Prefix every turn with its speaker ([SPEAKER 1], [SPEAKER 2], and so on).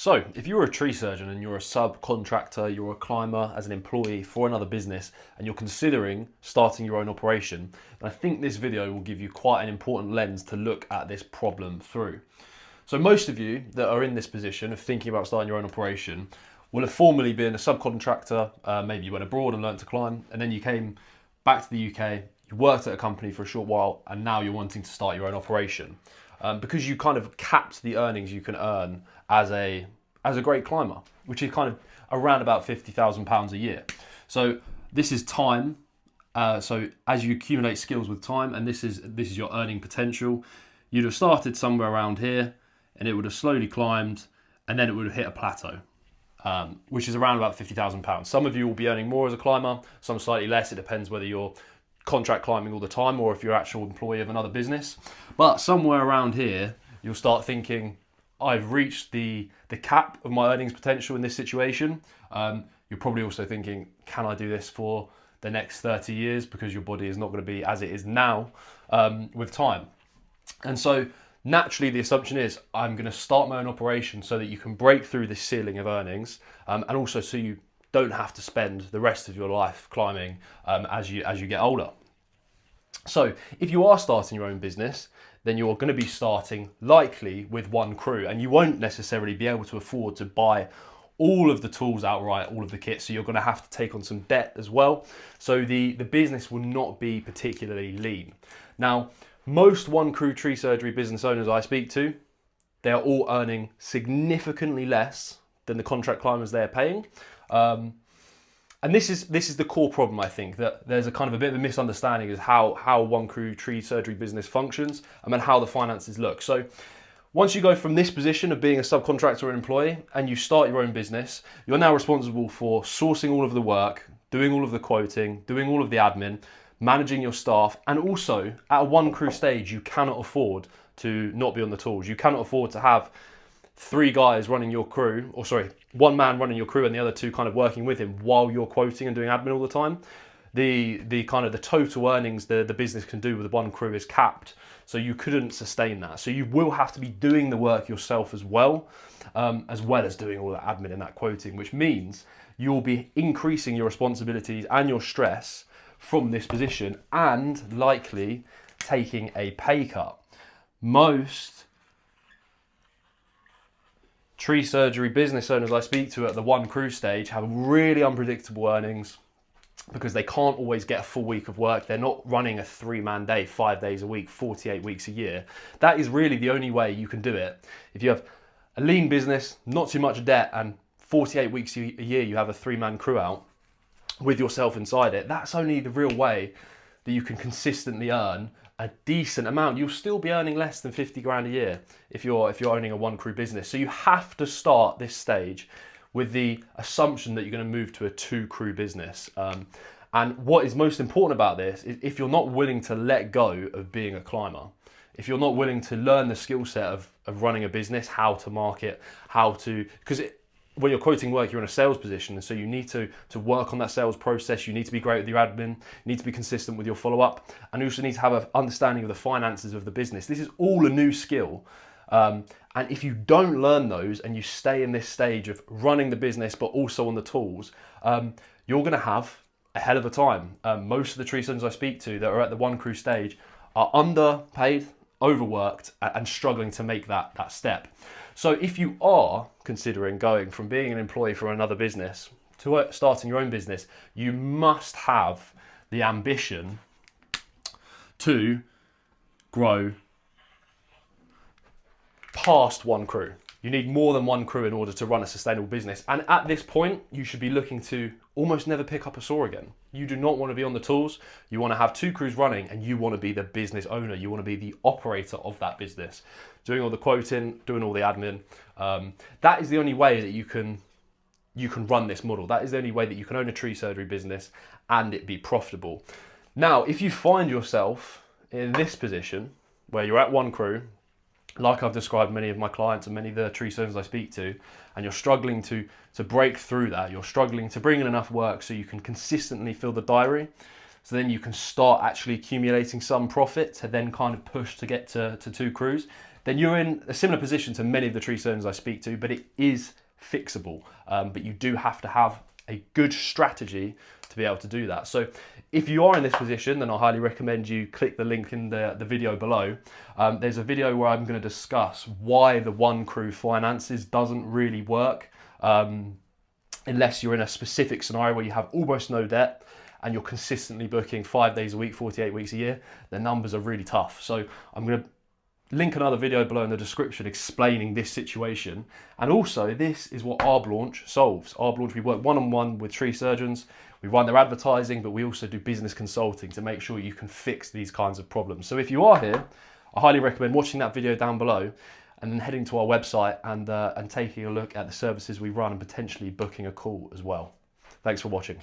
[SPEAKER 1] So, if you're a tree surgeon and you're a subcontractor, you're a climber as an employee for another business, and you're considering starting your own operation, then I think this video will give you quite an important lens to look at this problem through. So most of you that are in this position of thinking about starting your own operation will have formerly been a subcontractor, maybe you went abroad and learned to climb, and then you came back to the UK, you worked at a company for a short while, and now you're wanting to start your own operation. Because you kind of capped the earnings you can earn as a great climber, which is kind of around about £50,000 a year. So this is time. So as you accumulate skills with time, and this is your earning potential, you'd have started somewhere around here, and it would have slowly climbed, and then it would have hit a plateau, which is around about £50,000. Some of you will be earning more as a climber, some slightly less. It depends whether you're contract climbing all the time or if you're actual employee of another business. But somewhere around here, you'll start thinking, I've reached the cap of my earnings potential in this situation. You're probably also thinking, can I do this for the next 30 years? Because your body is not going to be as it is now with time. And so naturally the assumption is I'm going to start my own operation so that you can break through this ceiling of earnings, and also so you don't have to spend the rest of your life climbing as you get older. So if you are starting your own business, then you're going to be starting likely with one crew, and you won't necessarily be able to afford to buy all of the tools outright, all of the kit. So you're going to have to take on some debt as well. So the business will not be particularly lean. Now, most one crew tree surgery business owners I speak to, they are all earning significantly less than the contract climbers they're paying. And this is the core problem, I think, that there's a kind of a bit of a misunderstanding is how one crew tree surgery business functions and then how the finances look. So once you go from this position of being a subcontractor or employee and you start your own business, you're now responsible for sourcing all of the work, doing all of the quoting, doing all of the admin, managing your staff, and also at a one crew stage, you cannot afford to not be on the tools. You cannot afford to have three guys running your crew, or sorry, one man running your crew and the other two kind of working with him while you're quoting and doing admin all the time. The kind of the total earnings the business can do with one crew is capped, so you couldn't sustain that. So you will have to be doing the work yourself as well as doing all that admin and that quoting, which means you'll be increasing your responsibilities and your stress from this position and likely taking a pay cut. Most tree surgery business owners I speak to at the one crew stage have really unpredictable earnings because they can't always get a full week of work. They're not running a 3-man day, 5 days a week, 48 weeks a year. That is really the only way you can do it. If you have a lean business, not too much debt, and 48 weeks a year you have a 3-man crew out with yourself inside it, that's only the real way that you can consistently earn a decent amount. You'll still be earning less than 50 grand a year if you're owning a one crew business. So you have to start this stage with the assumption that you're going to move to a 2 crew business. And what is most important about this is if you're not willing to let go of being a climber, if you're not willing to learn the skill set of running a business, how to market, because when you're quoting work, you're in a sales position, and so you need to work on that sales process. You need to be great with your admin, you need to be consistent with your follow-up, and you also need to have an understanding of the finances of the business. This is all a new skill, and if you don't learn those and you stay in this stage of running the business but also on the tools, you're going to have a hell of a time. Most of the tree surgeons I speak to that are at the one crew stage are underpaid, overworked, and struggling to make that step. So if you are considering going from being an employee for another business to starting your own business, you must have the ambition to grow past one crew. You need more than one crew in order to run a sustainable business. And at this point, you should be looking to almost never pick up a saw again. You do not want to be on the tools. You want to have 2 crews running, and you want to be the business owner. You want to be the operator of that business, doing all the quoting, doing all the admin. That is the only way that you can run this model. That is the only way that you can own a tree surgery business and it be profitable. Now, if you find yourself in this position where you're at one crew, like I've described many of my clients and many of the tree surgeons I speak to, and you're struggling to break through that, you're struggling to bring in enough work so you can consistently fill the diary, so then you can start actually accumulating some profit to then kind of push to get to 2 crews. then you're in a similar position to many of the tree surgeons I speak to, but it is fixable. But you do have to have a good strategy to be able to do that. So if you are in this position, then I highly recommend you click the link in the video below. There's a video where I'm going to discuss why the one crew finances doesn't really work unless you're in a specific scenario where you have almost no debt and you're consistently booking 5 days a week, 48 weeks a year. The numbers are really tough. So I'm going to link another video below in the description explaining this situation. And also, this is what Arb Launch solves. Arb Launch, we work one-on-one with tree surgeons. We run their advertising, but we also do business consulting to make sure you can fix these kinds of problems. So if you are here, I highly recommend watching that video down below and then heading to our website and taking a look at the services we run and potentially booking a call as well. Thanks for watching.